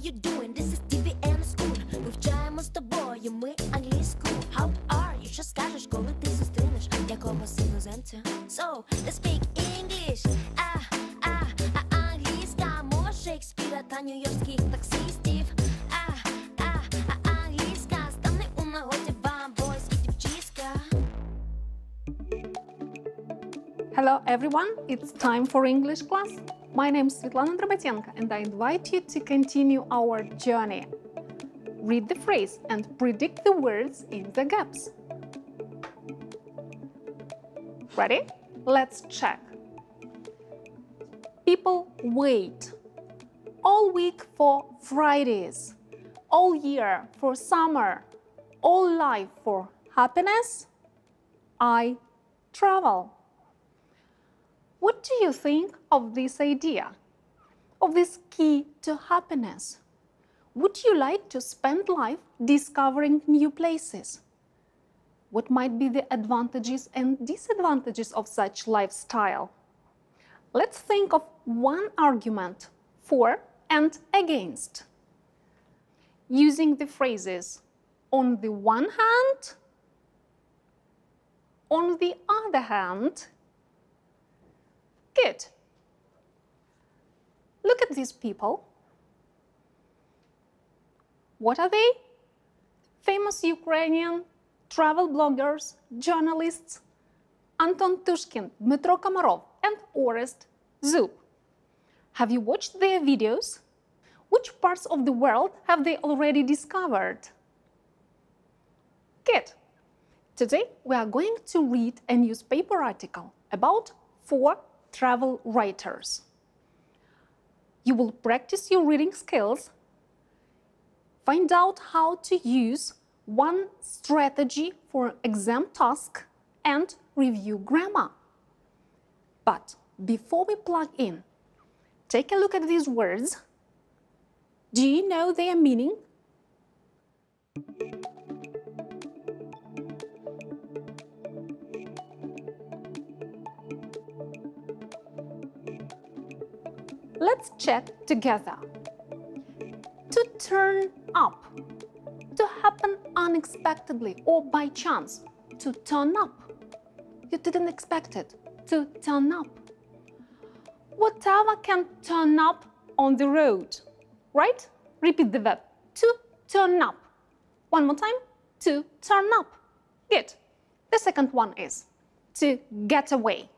you doing? This is TVN School. Вивчаємо з тобою ми англійську. How are you? Що скажеш, коли ти зустрінеш якогось іноземця? So, let's speak English. Англійська мова Шекспіра та нью-йоркських таксистів. Англійська стане у нагоді вам, boys і дівчиська. Hello everyone, it's time for English class. My name is Svetlana Drabatenko and I invite you to continue our journey. Read the phrase and predict the words in the gaps. Ready? Let's check. People wait all week for Fridays, all year for summer, all life for happiness. I travel. What do you think of this idea, of this key to happiness? Would you like to spend life discovering new places? What might be the advantages and disadvantages of such lifestyle? Let's think of one argument for and against. Using the phrases on the one hand, on the other hand. Good. Look at these people. What are they? Famous Ukrainian travel bloggers, journalists, Anton Tushkin, Dmitro Komarov, and Orest Zub. Have you watched their videos? Which parts of the world have they already discovered? Good. Today we are going to read a newspaper article about 4 travel writers. You will practice your reading skills, find out how to use one strategy for exam task, and review grammar. But before we plug in, take a look at these words. Do you know their meaning? Let's check together. To turn up, to happen unexpectedly or by chance, to turn up. You didn't expect it, to turn up. Whatever can turn up on the road, right? Repeat the verb, to turn up. One more time, to turn up. Good. The second one is to get away,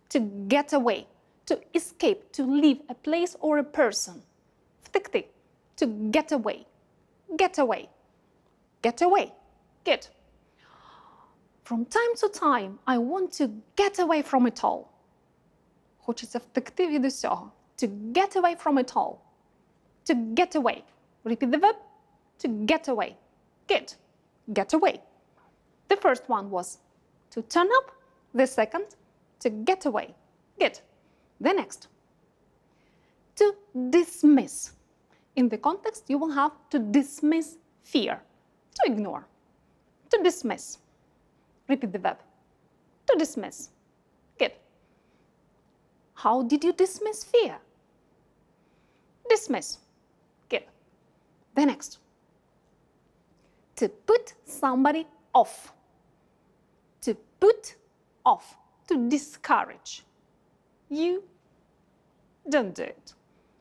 to get away. To escape, to leave a place or a person. Втекти. To get away. Get away. Get away. Good. From time to time, I want to get away from it all. Хочеться втекти від усього. To get away from it all. To get away. Repeat the verb. To get away. Good. Get away. The first one was to turn up. The second, to get away. Good. The next, to dismiss. In the context, you will have to dismiss fear, to ignore, to dismiss. Repeat the verb, to dismiss. Good. How did you dismiss fear? Dismiss. Good. The next, to put somebody off, to put off, to discourage. You don't do it.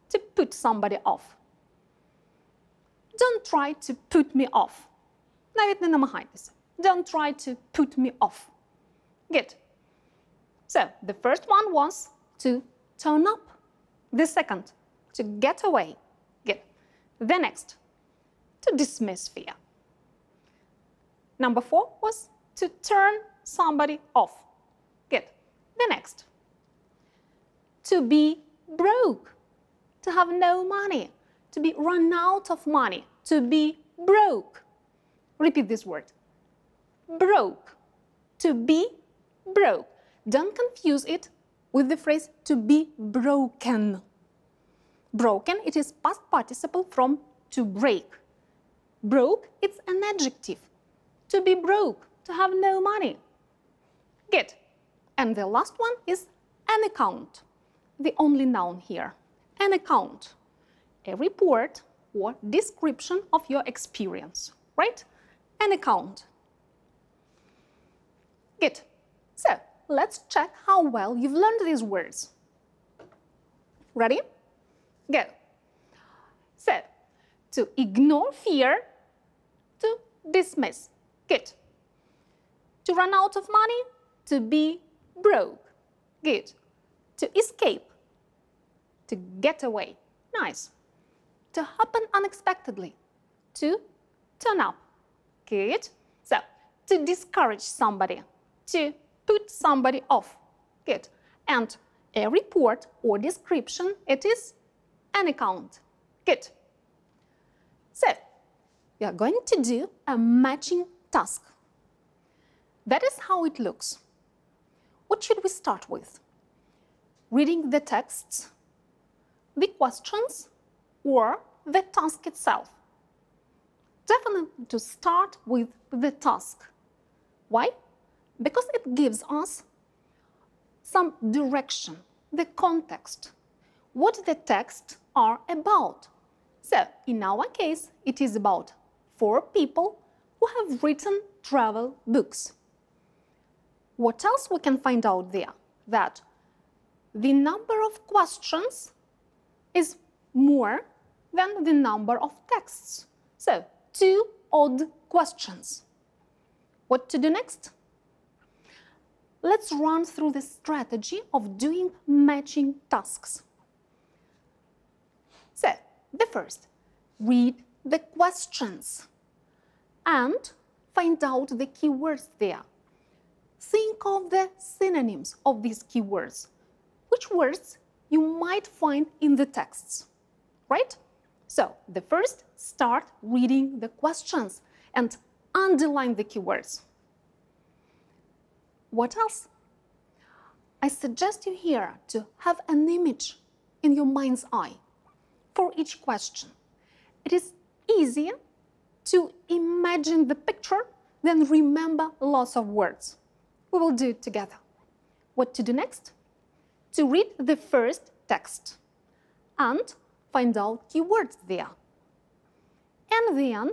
To put somebody off. Don't try to put me off. Навіть не намагайтеся. Don't try to put me off. Good. So, the first one was to turn up. The second, to get away. Good. The next, to dismiss fear. Number 4 was to turn somebody off. Good. The next, to be broke, to have no money, to be run out of money, to be broke. Repeat this word. Broke. To be broke. Don't confuse it with the phrase to be broken. Broken, it is past participle from to break. Broke, it's an adjective. To be broke, to have no money. Good. And the last one is an account. The only noun here, an account. A report or description of your experience, right? An account. Good. So, let's check how well you've learned these words. Ready? Go. So, to ignore fear, to dismiss. Good. To run out of money, to be broke. Good. To escape, to get away. Nice. To happen unexpectedly, to turn up. Good. So, to discourage somebody, to put somebody off. Good. And a report or description, it is an account. Good. So, we are going to do a matching task. That is how it looks. What should we start with? Reading the texts, the questions, or the task itself? Definitely to start with the task. Why? Because it gives us some direction, the context, what the texts are about. So, in our case, it is about 4 people who have written travel books. What else we can find out there? That the number of questions is more than the number of texts. So, 2 odd questions. What to do next? Let's run through the strategy of doing matching tasks. So, the first, read the questions and find out the keywords there. Think of the synonyms of these keywords. Which words you might find in the texts, right? So, the first, start reading the questions and underline the keywords. What else? I suggest you here to have an image in your mind's eye for each question. It is easier to imagine the picture than remember lots of words. We will do it together. What to do next? To read the first text and find out keywords there. And then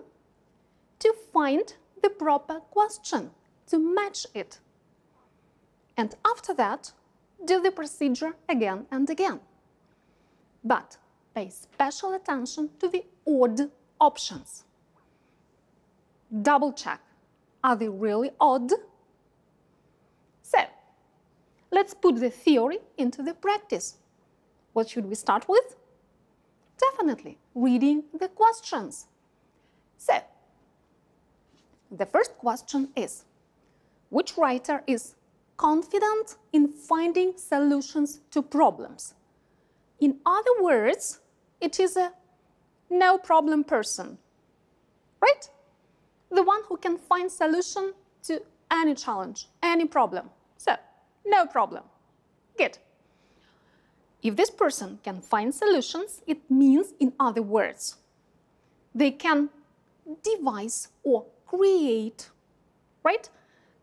to find the proper question, to match it. And after that, do the procedure again and again. But pay special attention to the odd options. Double check. Are they really odd? So, let's put the theory into the practice. What should we start with? Definitely reading the questions. So, the first question is, which writer is confident in finding solutions to problems? In other words, it is a no-problem person, right? The one who can find solution to any challenge, any problem. So, no problem. Good. If this person can find solutions, it means, in other words, they can devise or create, right,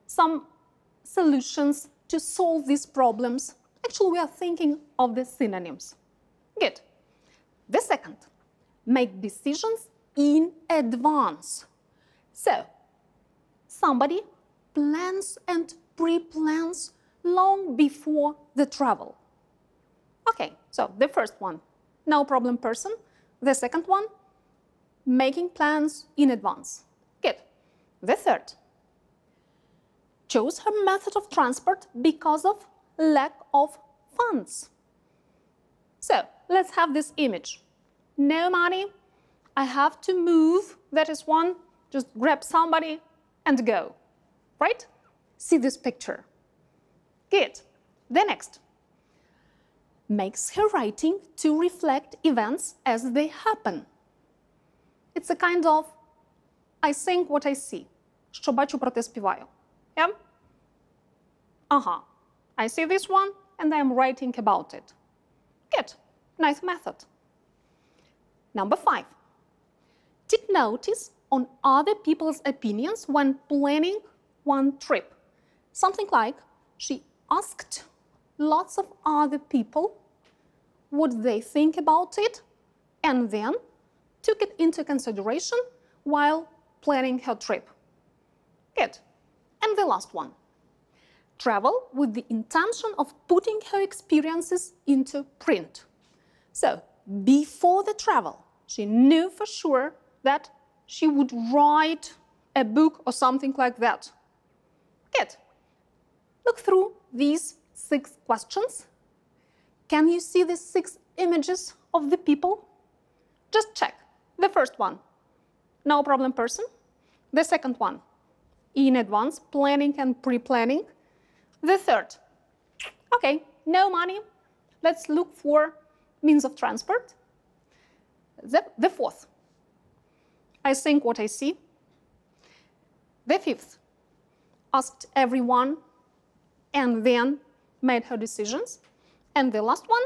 some solutions to solve these problems. Actually, we are thinking of the synonyms. Good. The second, make decisions in advance. So, somebody plans and pre-plans long before the travel. Okay, so the first one, no problem person. The second one, making plans in advance. Good. The third, chose her method of transport because of lack of funds. So, let's have this image. No money, I have to move, that is one, just grab somebody and go, right? See this picture. Good. The next, makes her writing to reflect events as they happen. It's a kind of, I think what I see. Що бачу, проте співаю. Yeah? I see this one and I'm writing about it. Good. Nice method. Number 5. Take notice on other people's opinions when planning one trip. Something like, she asked lots of other people what they think about it, and then took it into consideration while planning her trip. Good. And the last one. Travel with the intention of putting her experiences into print. So, before the travel, she knew for sure that she would write a book or something like that. Good. Look through these 6 questions. Can you see the 6 images of the people? Just check. The first one, no problem person. The second one, in advance, planning and pre-planning. The third, okay, no money. Let's look for means of transport. The fourth, I think what I see. The fifth, asked everyone and then made her decisions. And the last one,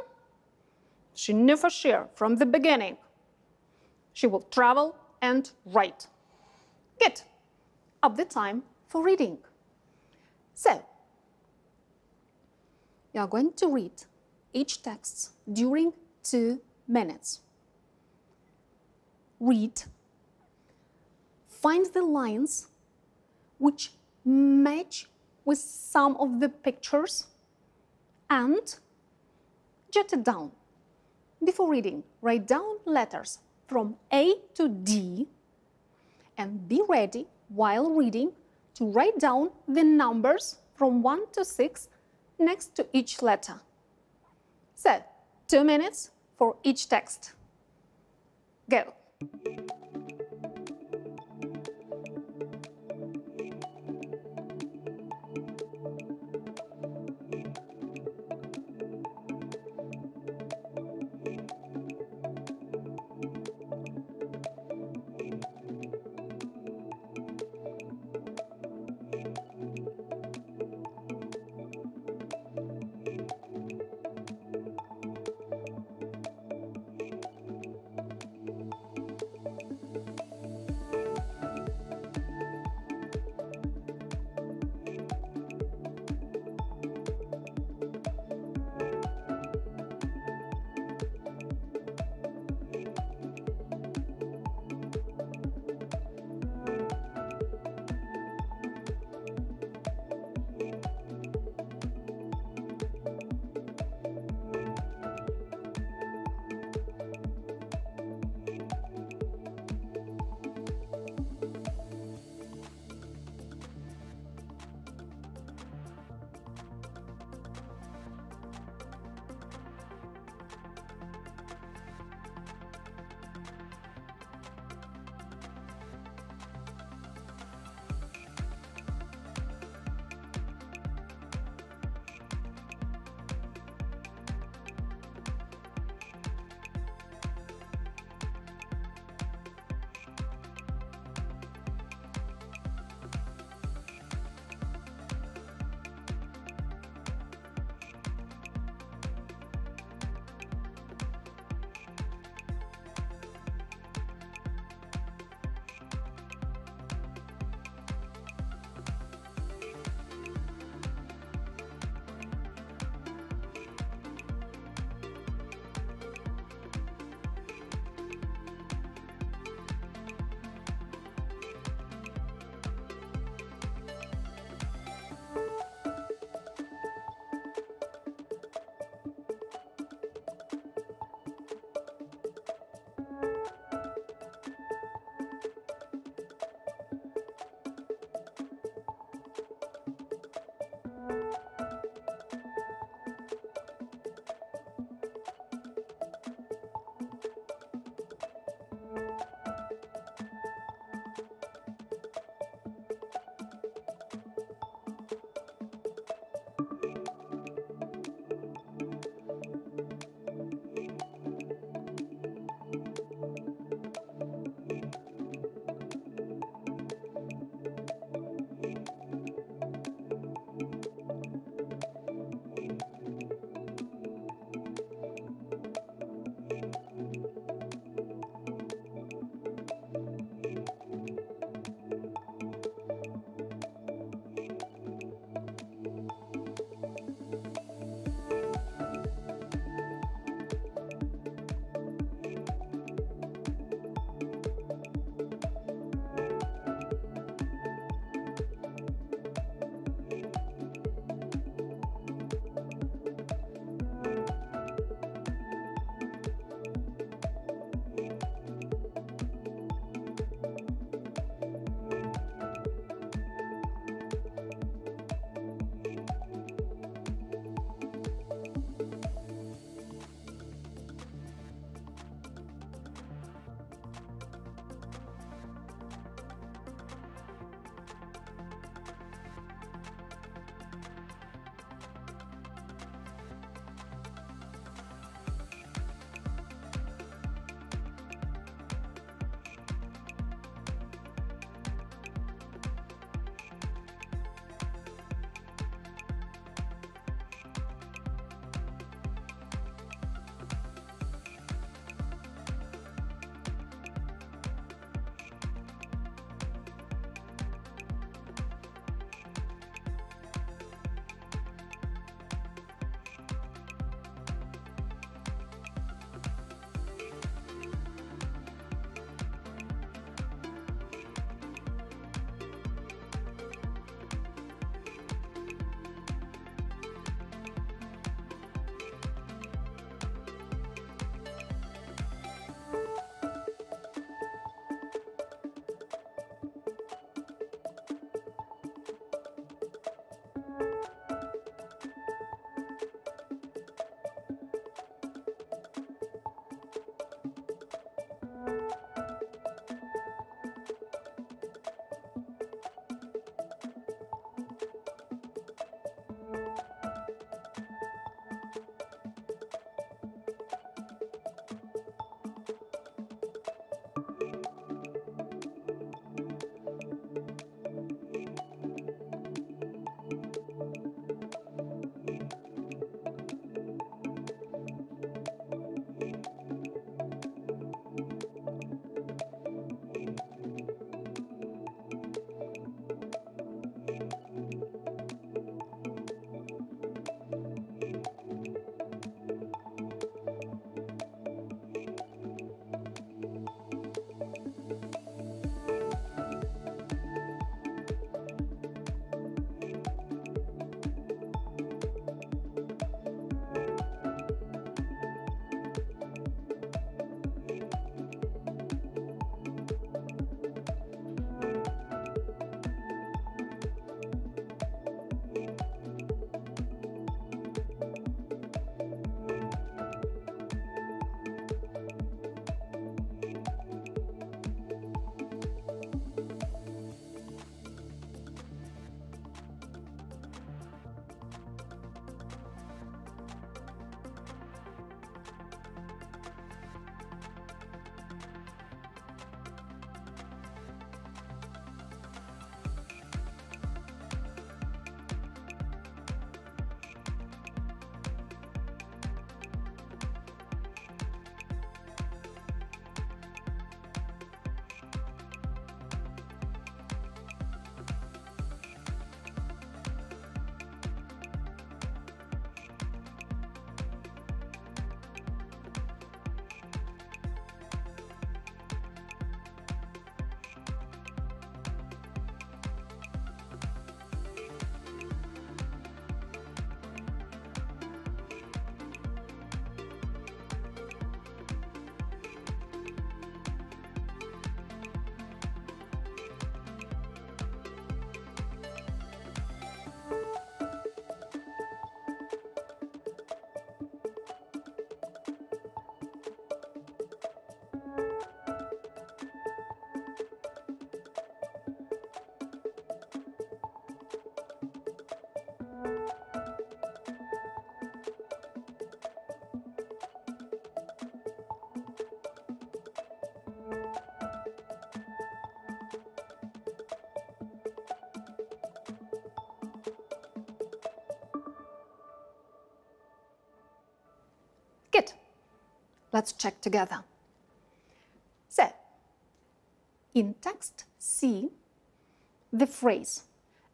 she knew for sure from the beginning she will travel and write. Good. Up the time for reading. So, you are going to read each text during 2 minutes. Read. Find the lines which match with some of the pictures and jot it down. Before reading, write down letters from A to D and be ready while reading to write down the numbers from 1 to 6 next to each letter. So, 2 minutes for each text. Go. Let's check together. So, in text C, the phrase,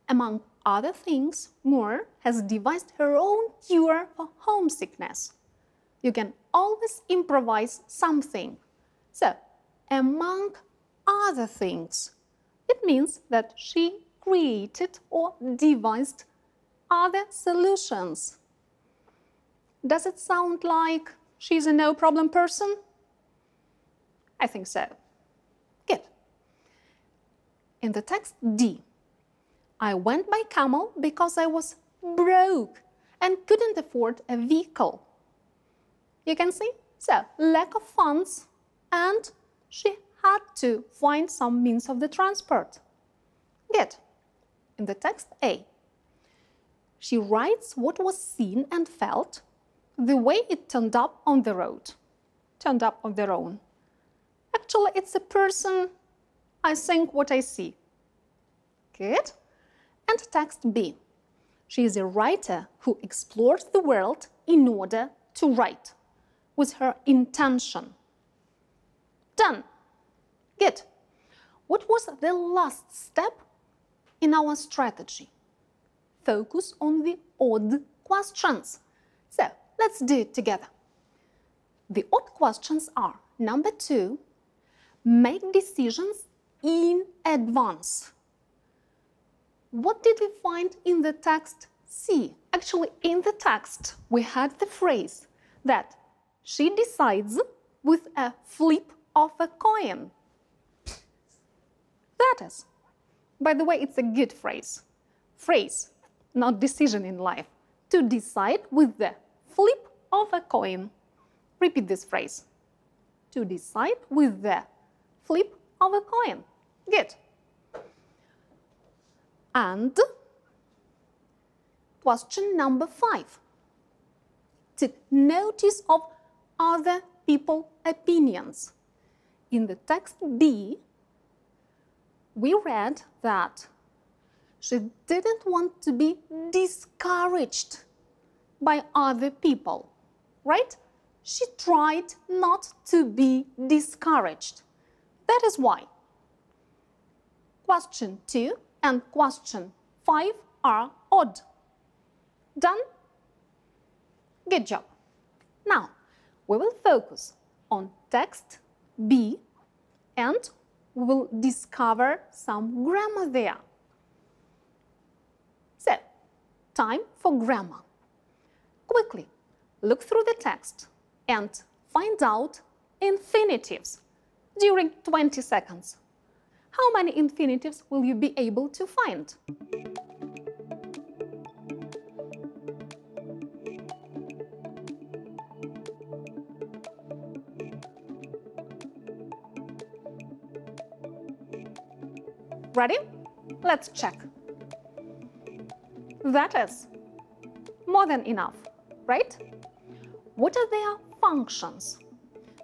among other things, Moore has devised her own cure for homesickness. You can always improvise something. So, among other things, it means that she created or devised other solutions. Does it sound like she's a no-problem person? I think so. Good. In the text D, I went by camel because I was broke and couldn't afford a vehicle. You can see? So, lack of funds, and she had to find some means of the transport. Good. In the text A, she writes what was seen and felt the way it turned up on the road. Turned up on their own. Actually, it's a person, I think what I see. Good. And text B. She is a writer who explores the world in order to write, with her intention. Done. Good. What was the last step in our strategy? Focus on the odd questions. So, let's do it together. The odd questions are, number 2, make decisions in advance. What did we find in the text C? Actually, in the text, we had the phrase that she decides with a flip of a coin. That is. By the way, it's a good phrase. Phrase, not decision in life. To decide with the flip of a coin. Repeat this phrase. To decide with the flip of a coin. Good. And question number 5. Took notice of other people's opinions. In the text B, we read that she didn't want to be discouraged by other people, right? She tried not to be discouraged. That is why. Question 2 and question 5 are odd. Done? Good job. Now, we will focus on text B and we will discover some grammar there. So, time for grammar. Quickly, look through the text and find out infinitives during 20 seconds. How many infinitives will you be able to find? Ready? Let's check. That is more than enough, right? What are their functions?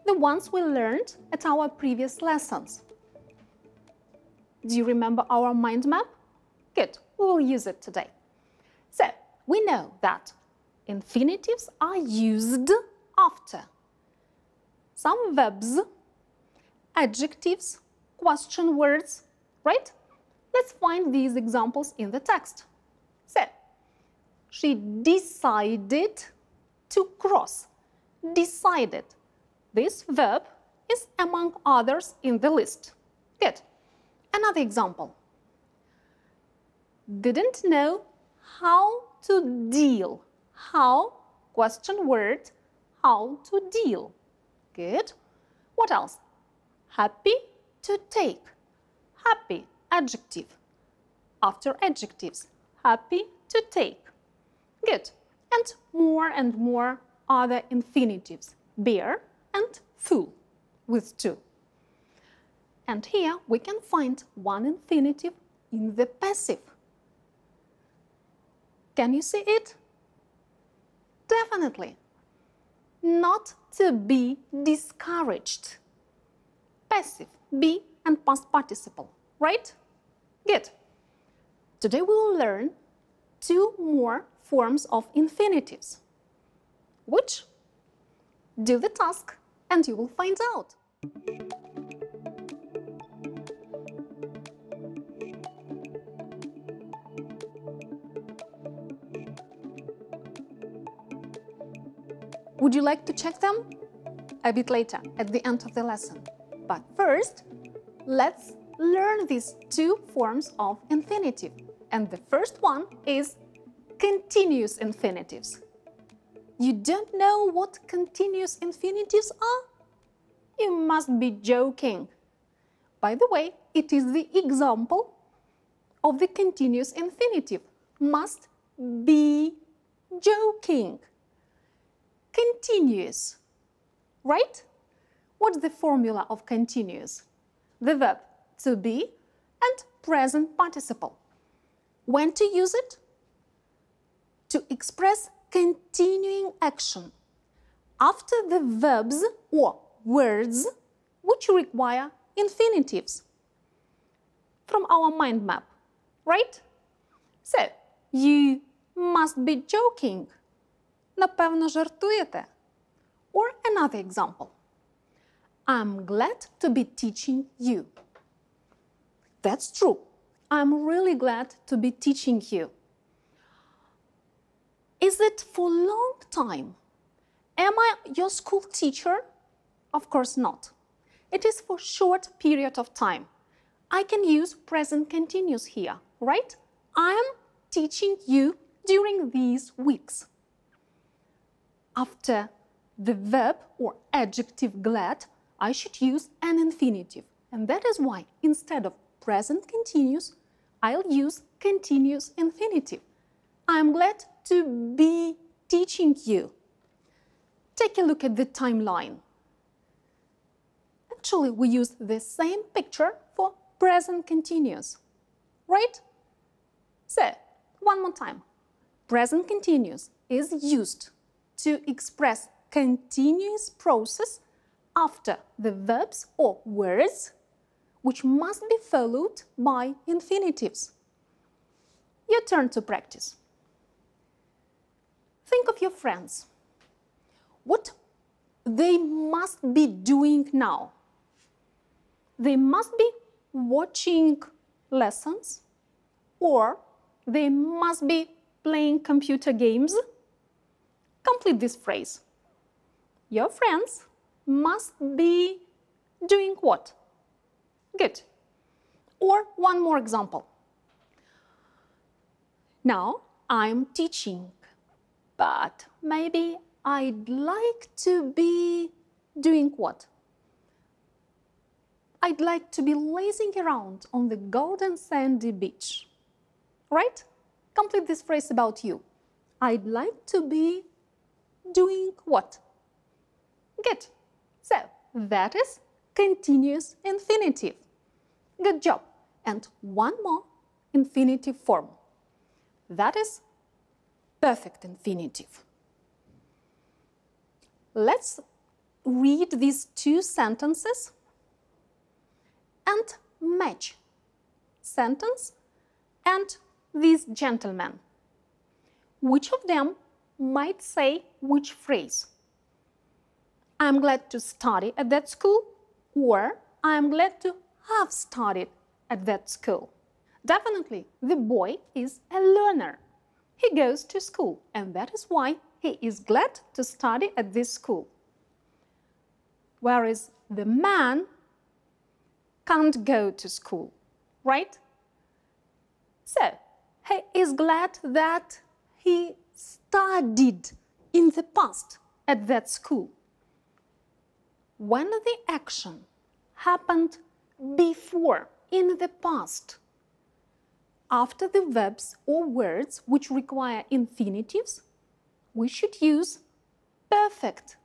The ones we learned at our previous lessons. Do you remember our mind map? Good, we will use it today. So, we know that infinitives are used after some verbs, adjectives, question words, right? Let's find these examples in the text. So, she decided to cross. Decided. This verb is among others in the list. Good. Another example. Didn't know how to deal. How, question word, how to deal. Good. What else? Happy to take. Happy, adjective. After adjectives, happy to take. Good. And more other infinitives. Bare and full with 2. And here we can find one infinitive in the passive. Can you see it? Definitely. Not to be discouraged. Passive, be and past participle, right? Good. Today we will learn 2 more forms of infinitives. Which? Do the task and you will find out. Would you like to check them? A bit later, at the end of the lesson. But first, let's learn these two forms of infinitive. And the first one is continuous infinitives. You don't know what continuous infinitives are? You must be joking. By the way, it is the example of the continuous infinitive. Must be joking. Continuous, right? What's the formula of continuous? The verb to be and present participle. When to use it? To express continuing action after the verbs or words which require infinitives. From our mind map, right? So, you must be joking. Напевно, жартуєте. Or another example. I'm glad to be teaching you. That's true. I'm really glad to be teaching you. Is it for a long time? Am I your school teacher? Of course not. It is for a short period of time. I can use present continuous here, right? I'm teaching you during these weeks. After the verb or adjective glad, I should use an infinitive. And that is why instead of present continuous, I'll use continuous infinitive. I'm glad to be teaching you. Take a look at the timeline. Actually, we use the same picture for present continuous, right? So, one more time. Present continuous is used to express continuous process after the verbs or words which must be followed by infinitives. Your turn to practice. Think of your friends. What they must be doing now? They must be watching lessons, or they must be playing computer games. Complete this phrase. Your friends must be doing what? Good. Or one more example. Now I'm teaching, but maybe I'd like to be doing what? I'd like to be lazing around on the golden sandy beach. Right? Complete this phrase about you. I'd like to be doing what? Good. So, that is continuous infinitive. Good job. And one more infinitive form. That is perfect infinitive. Let's read these two sentences and match sentence and this gentleman. Which of them might say which phrase? I'm glad to study at that school, or I'm glad to have studied at that school. Definitely, the boy is a learner. He goes to school, and that is why he is glad to study at this school. Whereas the man can't go to school, right? So, he is glad that he studied in the past at that school. When the action happened before, in the past, after the verbs or words which require infinitives, we should use perfect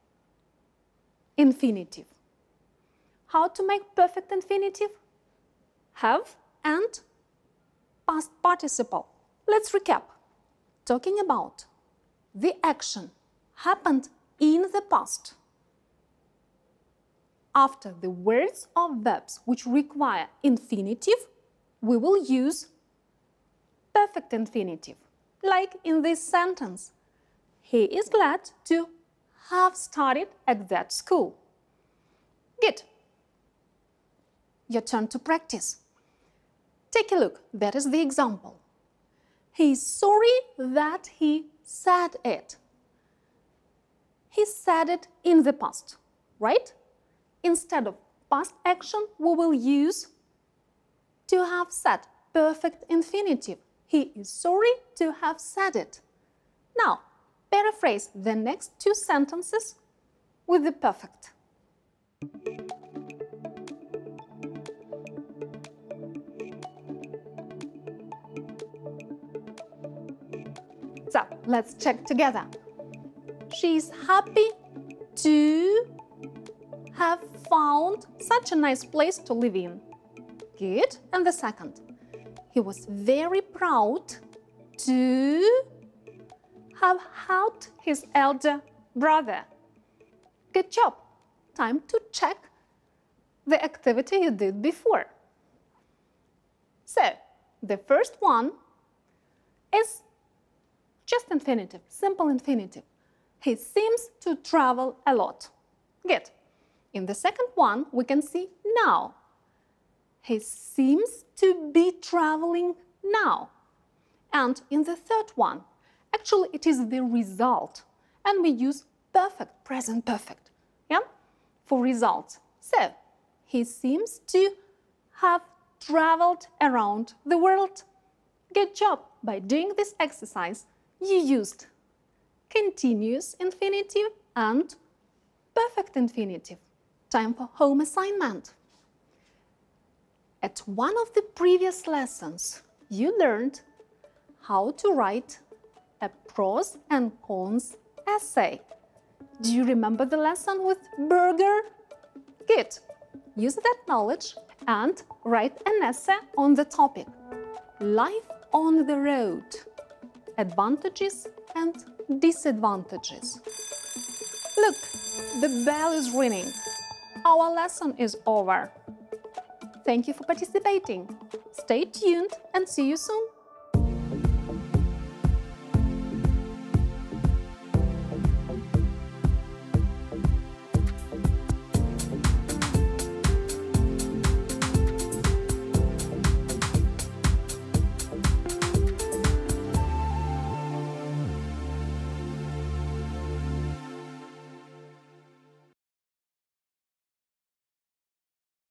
infinitive. How to make perfect infinitive? Have and past participle. Let's recap. Talking about the action happened in the past. After the words or verbs which require infinitive, we will use perfect infinitive. Like in this sentence, he is glad to have studied at that school. Good. Your turn to practice. Take a look. That is the example. He's sorry that he said it. He said it in the past, right? Instead of past action, we will use to have said, perfect infinitive. He is sorry to have said it. Now, paraphrase the next two sentences with the perfect. So, let's check together. She's happy to have found such a nice place to live in. Good. And the second. He was very proud to have helped his elder brother. Good job. Time to check the activity you did before. So, the first one is just infinitive, simple infinitive. He seems to travel a lot. Good. In the second one, we can see now. He seems to be traveling now. And in the third one, actually it is the result. And we use perfect, present perfect, yeah, for results. So, he seems to have traveled around the world. Good job. By doing this exercise, you used continuous infinitive and perfect infinitive. Time for home assignment. At one of the previous lessons, you learned how to write a pros and cons essay. Do you remember the lesson with burger? Good. Use that knowledge and write an essay on the topic Life on the Road, Advantages and Disadvantages. Look, the bell is ringing. Our lesson is over. Thank you for participating. Stay tuned and see you soon.